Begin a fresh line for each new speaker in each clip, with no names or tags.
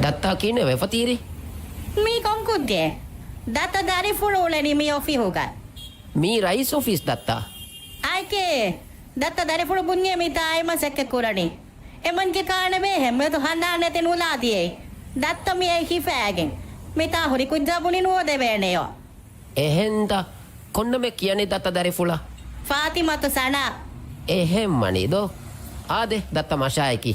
दत्ता किने वे फतीरी
मी कौन कुछ दे दाता दारी फुड़ोले मी ऑफी होगा
मी राइस ऑफिस दत्ता
आय के दाता दारी फुड़ बुनिये मी ताई मसक कुरानी एमन के कारण बे है मैं तो हंदा ने तेन उला दिए दाता मी ही फैगे मी ता होरी कुछ जाबुनी नो दे बेने यो
එහෙන්ද කොන්න මේ කියන්නේ දත්ත දරිෆුලා
फातिमा तो साना
එහෙම් මනිදෝ ආදේ දත්ත මෂායකි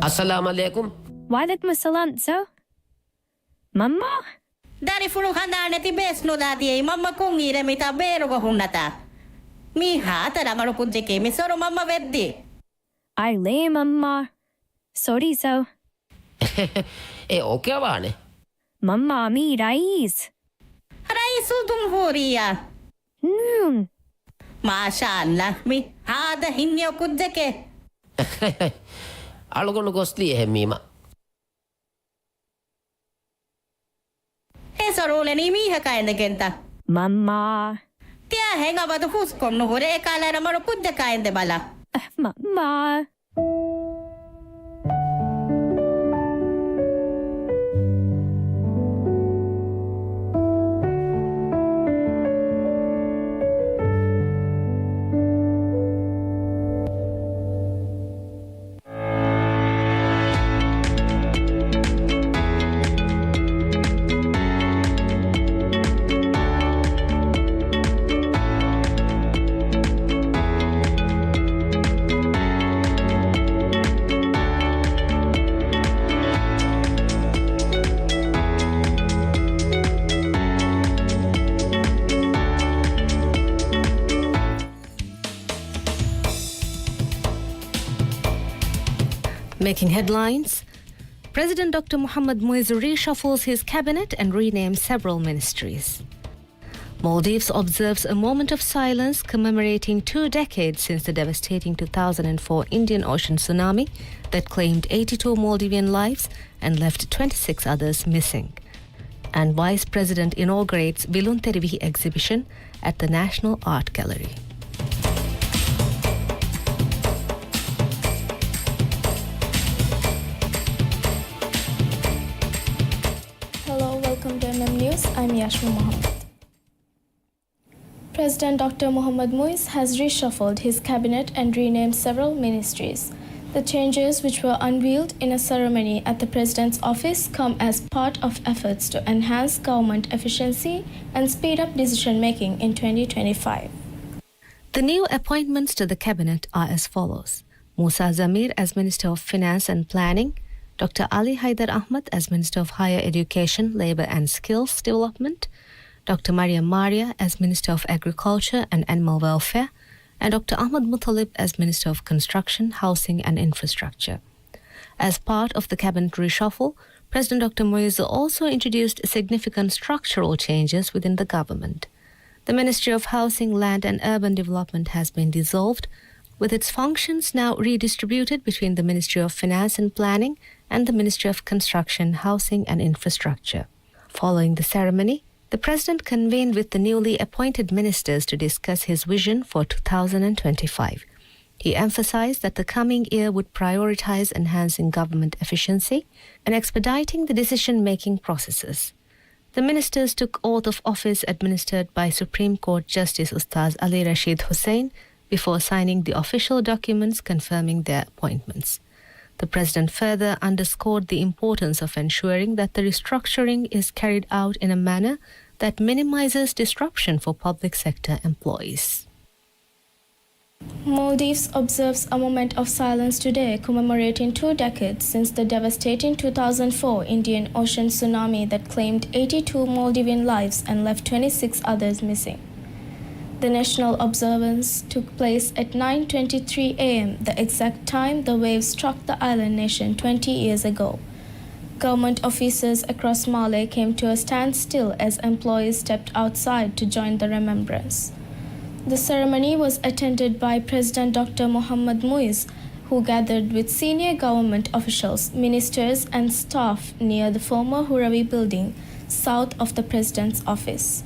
अस्सलाम वालेकुम
वालेकुम अस्सलाम सो मम्मा
दारी फुड़ो हंदा ने ती बेस नो दा दिए मम्मा कुंगी रे मी ता बेरो को हुन्नता मी हाथ रंगड़ो पुंजे के मी सोरो मम्मा वेद्दी
आई ले मम्मा सॉरी सो
ए ओके वाने
मम्मा मी राइस
राइस तुम हो रिया माशाअल्लाह मी हाद हिन्यो कुछ के
අලුගොනු ගොස්ලි එහෙමීම
हे सरोले नी मी हकायंद गेंता
मम्मा
त्या हेगा बद हुस कोन होरे काला रमरो कुछ कायंद बाला
मम्मा
Making headlines, President Dr. Mohamed Muiz reshuffles his cabinet and renames several ministries. Maldives observes a moment of silence commemorating 2 decades since the devastating 2004 Indian Ocean tsunami that claimed 82 Maldivian lives and left 26 others missing. And Vice President inaugurates Vilunterivihi exhibition at the National Art Gallery.
Welcome to MM News. I'm Yashmi Mohammed. President Dr. Mohamed Muiz has reshuffled his cabinet and renamed several ministries. The changes, which were unveiled in a ceremony at the President's office, come as part of efforts to enhance government efficiency and speed up decision-making in 2025.
The new appointments to the cabinet are as follows. Musa Zamir as Minister of Finance and Planning, Dr. Ali Haidar Ahmad as Minister of Higher Education, Labour and Skills Development, Dr. Mariam Maria as Minister of Agriculture and Animal Welfare, and Dr. Ahmad Muttalib as Minister of Construction, Housing and Infrastructure. As part of the cabinet reshuffle, President Dr. Muiz also introduced significant structural changes within the government. The Ministry of Housing, Land and Urban Development has been dissolved, with its functions now redistributed between the Ministry of Finance and Planning and the Ministry of Construction, Housing and Infrastructure. Following the ceremony, the President convened with the newly appointed ministers to discuss his vision for 2025. He emphasized that the coming year would prioritize enhancing government efficiency and expediting the decision-making processes. The ministers took oath of office administered by Supreme Court Justice Ustaz Ali Rashid Hussain before signing the official documents confirming their appointments. The President further underscored the importance of ensuring that the restructuring is carried out in a manner that minimizes disruption for public sector employees.
Maldives observes a moment of silence today commemorating 2 decades since the devastating 2004 Indian Ocean tsunami that claimed 82 Maldivian lives and left 26 others missing. The national observance took place at 9:23 a.m., the exact time the waves struck the island nation 20 years ago. Government officers across Malé came to a standstill as employees stepped outside to join the remembrance. The ceremony was attended by President Dr. Mohamed Muiz, who gathered with senior government officials, ministers and staff near the former Hurawi building, south of the President's office.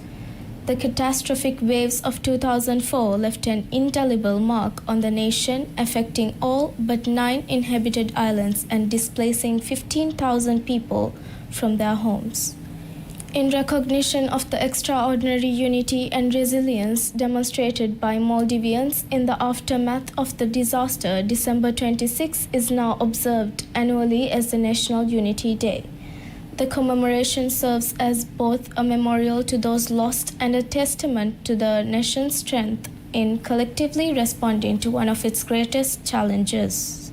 The catastrophic waves of 2004 left an indelible mark on the nation, affecting all but 9 inhabited islands and displacing 15,000 people from their homes. In recognition of the extraordinary unity and resilience demonstrated by Maldivians in the aftermath of the disaster, December 26 is now observed annually as the National Unity Day. The commemoration serves as both a memorial to those lost and a testament to the nation's strength in collectively responding to one of its greatest challenges.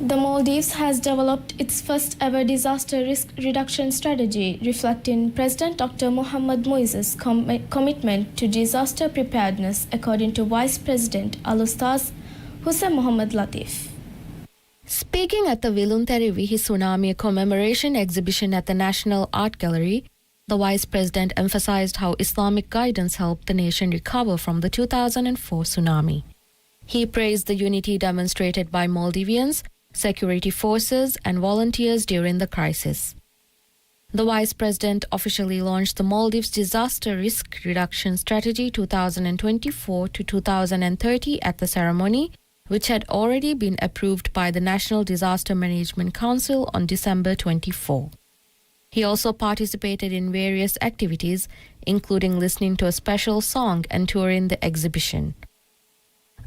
The Maldives has developed its first ever disaster risk reduction strategy, reflecting President Dr. Mohamed Moises' commitment to disaster preparedness, according to Vice President Al-Ustaz Hussein Mohamed Latif.
Speaking at the Viluntari Tsunami commemoration exhibition at the National Art Gallery, the Vice President emphasized how Islamic guidance helped the nation recover from the 2004 tsunami. He praised the unity demonstrated by Maldivians, security forces, and volunteers during the crisis. The Vice President officially launched the Maldives Disaster Risk Reduction Strategy 2024 to 2030 at the ceremony, which had already been approved by the National Disaster Management Council on December 24. He also participated in various activities, including listening to a special song and touring the exhibition.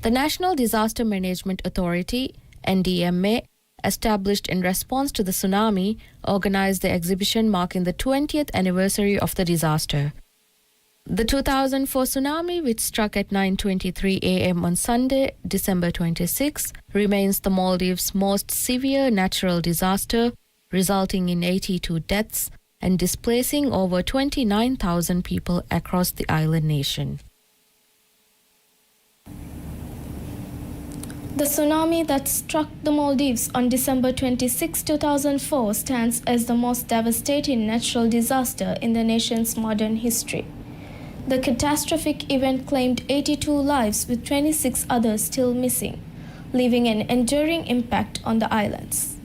The National Disaster Management Authority, NDMA, established in response to the tsunami, organized the exhibition marking the 20th anniversary of the disaster. The 2004 tsunami, which struck at 9:23 a.m. on Sunday, December 26, remains the Maldives' most severe natural disaster, resulting in 82 deaths and displacing over 29,000 people across the island nation.
The tsunami that struck the Maldives on December 26, 2004 stands as the most devastating natural disaster in the nation's modern history. The catastrophic event claimed 82 lives, with 26 others still missing, leaving an enduring impact on the islands.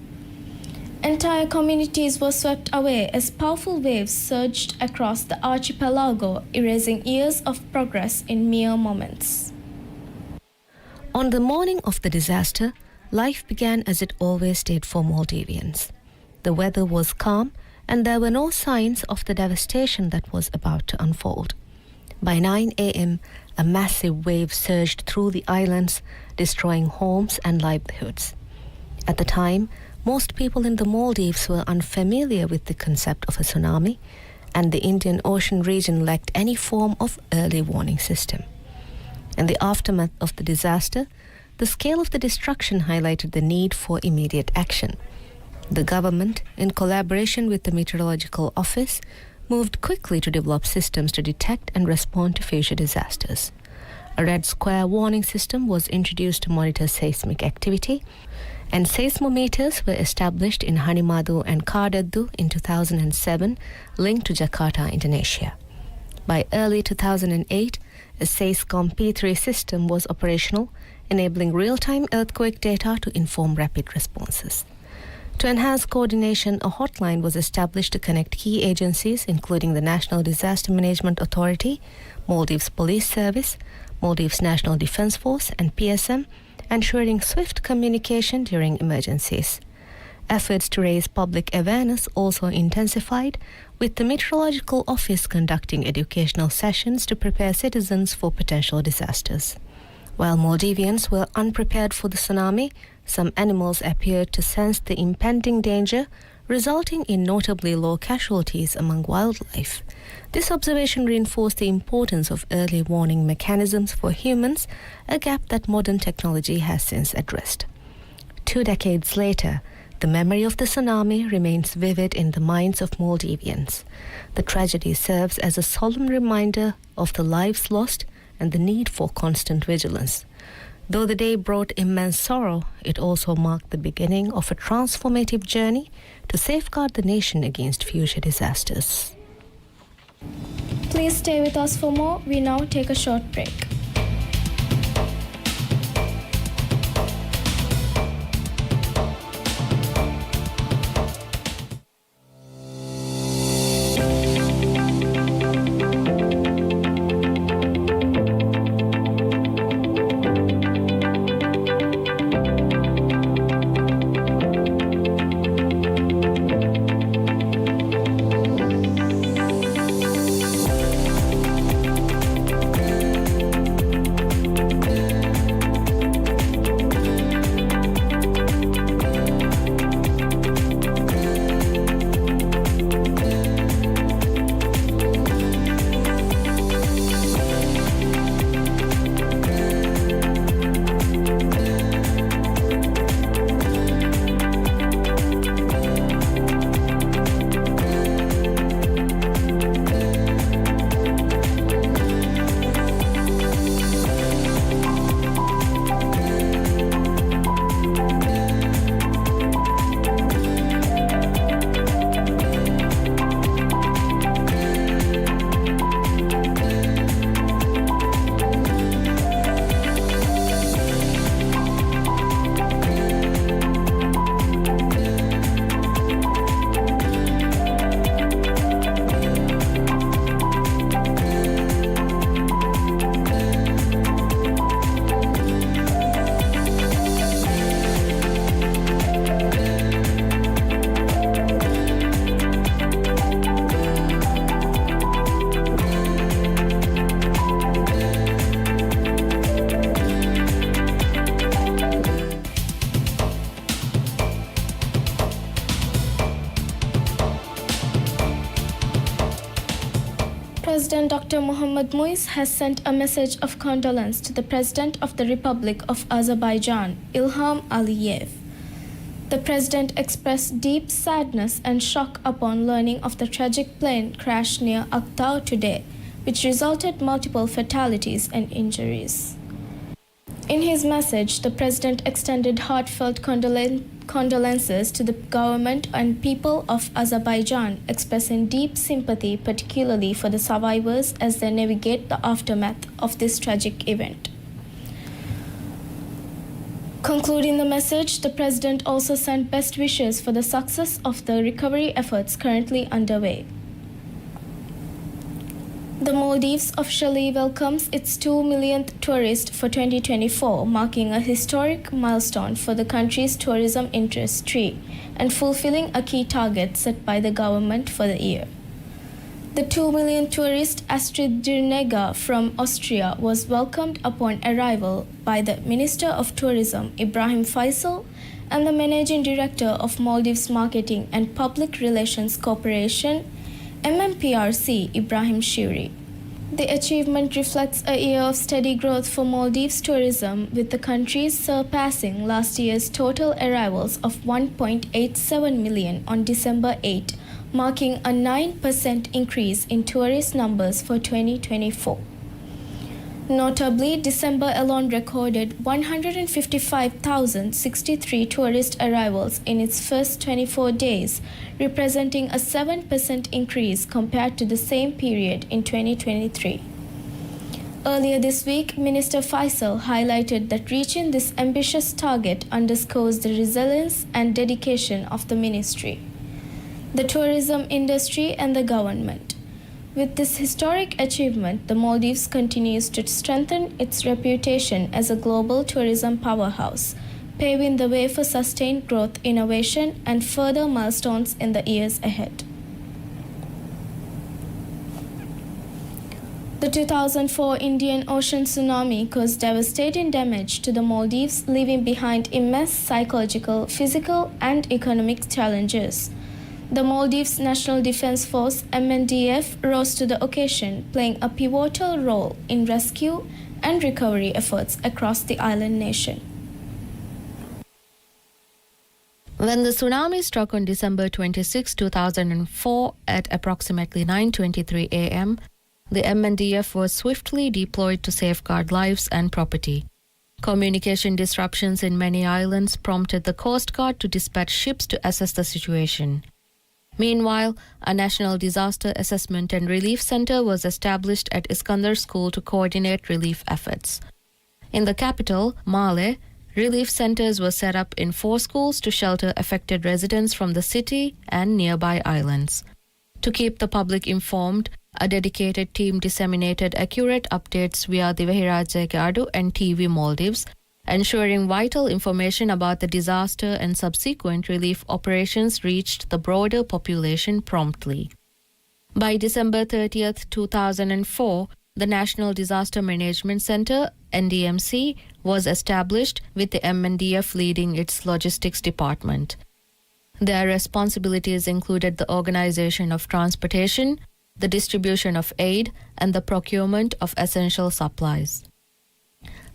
Entire communities were swept away as powerful waves surged across the archipelago, erasing years of progress in mere moments.
On the morning of the disaster, life began as it always did for Maldivians. The weather was calm and there were no signs of the devastation that was about to unfold. By 9 a.m., a massive wave surged through the islands, destroying homes and livelihoods. At the time, most people in the Maldives were unfamiliar with the concept of a tsunami, and the Indian Ocean region lacked any form of early warning system. In the aftermath of the disaster, the scale of the destruction highlighted the need for immediate action. The government, in collaboration with the Meteorological Office, moved quickly to develop systems to detect and respond to future disasters. A red square warning system was introduced to monitor seismic activity, and seismometers were established in Hanimadu and Kardaddu in 2007, linked to Jakarta, Indonesia. By early 2008, a SAISCOM P3 system was operational, enabling real-time earthquake data to inform rapid responses. To enhance coordination, a hotline was established to connect key agencies, including the National Disaster Management Authority, Maldives Police Service, Maldives National Defense Force, and PSM, ensuring swift communication during emergencies. Efforts to raise public awareness also intensified, with the Meteorological Office conducting educational sessions to prepare citizens for potential disasters. While Maldivians were unprepared for the tsunami, some animals appeared to sense the impending danger, resulting in notably low casualties among wildlife. This observation reinforced the importance of early warning mechanisms for humans, a gap that modern technology has since addressed. 2 decades later, the memory of the tsunami remains vivid in the minds of Maldivians. The tragedy serves as a solemn reminder of the lives lost and the need for constant vigilance. Though the day brought immense sorrow, it also marked the beginning of a transformative journey to safeguard the nation against future disasters.
Please stay with us for more. We now take a short break. President Dr. Mohammad Muiz has sent a message of condolence to the President of the Republic of Azerbaijan, Ilham Aliyev. The President expressed deep sadness and shock upon learning of the tragic plane crash near Aktau today, which resulted multiple fatalities and injuries. In his message, the President extended heartfelt condolences to the government and people of Azerbaijan, expressing deep sympathy particularly for the survivors as they navigate the aftermath of this tragic event. Concluding the message, the President also sent best wishes for the success of the recovery efforts currently underway. The Maldives officially welcomes its 2 millionth tourist for 2024, marking a historic milestone for the country's tourism industry and fulfilling a key target set by the government for the year. The 2 million tourist Astrid Dirnega from Austria was welcomed upon arrival by the Minister of Tourism Ibrahim Faisal and the Managing Director of Maldives Marketing and Public Relations Corporation MMPRC Ibrahim Shiri. The achievement reflects a year of steady growth for Maldives tourism, with the country surpassing last year's total arrivals of 1.87 million on December 8, marking a 9% increase in tourist numbers for 2024. Notably, December alone recorded 155,063 tourist arrivals in its first 24 days, representing a 7% increase compared to the same period in 2023. Earlier this week, Minister Faisal highlighted that reaching this ambitious target underscores the resilience and dedication of the ministry, the tourism industry, and the government. With this historic achievement, the Maldives continues to strengthen its reputation as a global tourism powerhouse, paving the way for sustained growth, innovation, and further milestones in the years ahead. The 2004 Indian Ocean tsunami caused devastating damage to the Maldives, leaving behind immense psychological, physical, and economic challenges. The Maldives National Defense Force (MNDF) rose to the occasion, playing a pivotal role in rescue and recovery efforts across the island nation.
When the tsunami struck on December 26, 2004 at approximately 9:23 a.m., the MNDF was swiftly deployed to safeguard lives and property. Communication disruptions in many islands prompted the Coast Guard to dispatch ships to assess the situation. Meanwhile, a National Disaster Assessment and Relief Center was established at Iskandar School to coordinate relief efforts. In the capital, Male, relief centers were set up in 4 schools to shelter affected residents from the city and nearby islands. To keep the public informed, a dedicated team disseminated accurate updates via Divahiraja Gardu and TV Maldives, ensuring vital information about the disaster and subsequent relief operations reached the broader population promptly. By December 30, 2004, the National Disaster Management Center, NDMC, was established with the MNDF leading its logistics department. Their responsibilities included the organization of transportation, the distribution of aid, and the procurement of essential supplies.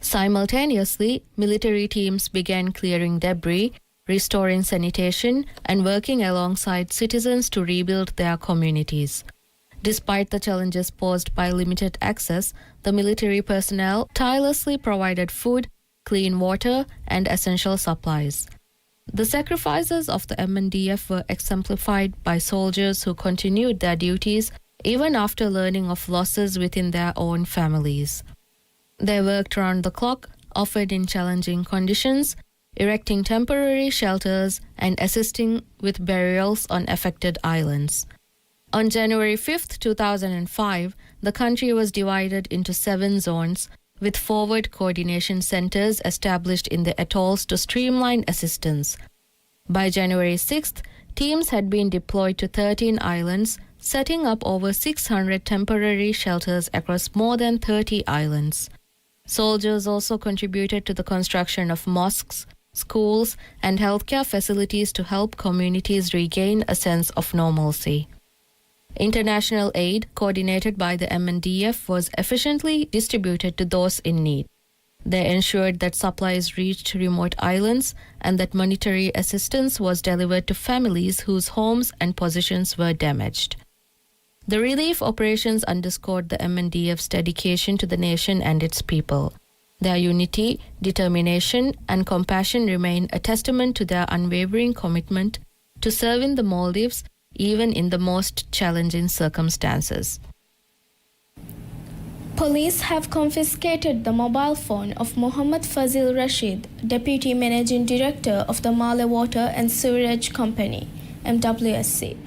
Simultaneously, military teams began clearing debris, restoring sanitation, and working alongside citizens to rebuild their communities. Despite the challenges posed by limited access, the military personnel tirelessly provided food, clean water, and essential supplies. The sacrifices of the MNDF were exemplified by soldiers who continued their duties even after learning of losses within their own families. They worked round the clock, often in challenging conditions, erecting temporary shelters and assisting with burials on affected islands. On January 5, 2005, the country was divided into 7 zones, with forward coordination centers established in the atolls to streamline assistance. By January 6th, teams had been deployed to 13 islands, setting up over 600 temporary shelters across more than 30 islands. Soldiers also contributed to the construction of mosques, schools, and healthcare facilities to help communities regain a sense of normalcy. International aid, coordinated by the MNDF, was efficiently distributed to those in need. They ensured that supplies reached remote islands and that monetary assistance was delivered to families whose homes and possessions were damaged. The relief operations underscored the MNDF's dedication to the nation and its people. Their unity, determination, and compassion remain a testament to their unwavering commitment to serving the Maldives even in the most challenging circumstances.
Police have confiscated the mobile phone of Mohammad Fazil Rashid, Deputy Managing Director of the Male Water and Sewerage Company, MWSC.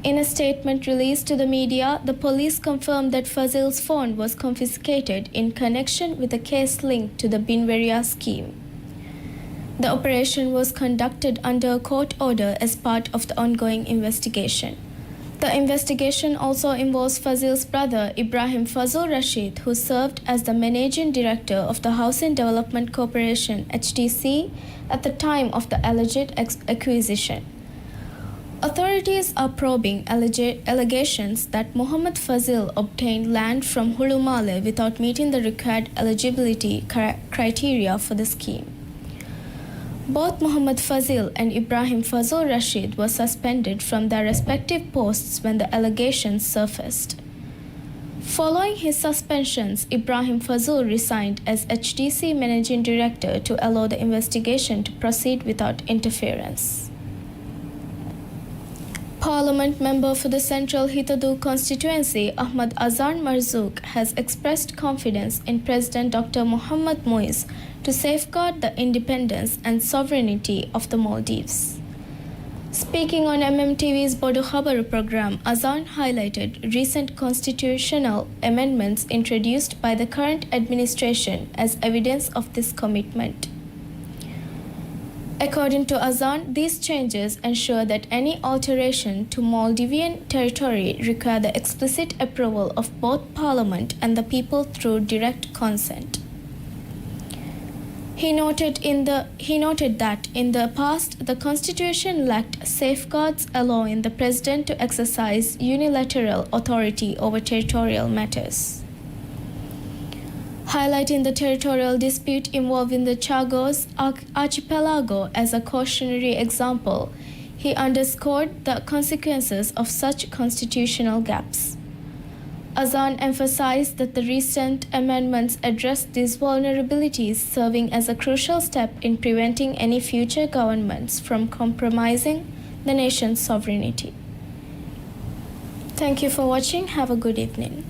In a statement released to the media, the police confirmed that Fazil's phone was confiscated in connection with a case linked to the Binveria scheme. The operation was conducted under a court order as part of the ongoing investigation. The investigation also involves Fazil's brother Ibrahim Fazil Rashid, who served as the Managing Director of the Housing Development Corporation (HDC) at the time of the alleged acquisition. Authorities are probing allegations that Mohammad Fazil obtained land from Hulumale without meeting the required eligibility criteria for the scheme. Both Mohammad Fazil and Ibrahim Fazil Rashid were suspended from their respective posts when the allegations surfaced. Following his suspensions, Ibrahim Fazil resigned as HDC Managing Director to allow the investigation to proceed without interference. Parliament member for the Central Hitadu constituency, Ahmad Azan Marzouk, has expressed confidence in President Dr. Mohammad Moise to safeguard the independence and sovereignty of the Maldives. Speaking on MMTV's Bodo Khabar program, Azan highlighted recent constitutional amendments introduced by the current administration as evidence of this commitment. According to Azan, these changes ensure that any alteration to Maldivian territory require the explicit approval of both Parliament and the people through direct consent. He noted that in the past, the Constitution lacked safeguards allowing the President to exercise unilateral authority over territorial matters. Highlighting the territorial dispute involving the Chagos archipelago as a cautionary example, he underscored the consequences of such constitutional gaps. Azan emphasized that the recent amendments address these vulnerabilities, serving as a crucial step in preventing any future governments from compromising the nation's sovereignty. Thank you for watching. Have a good evening.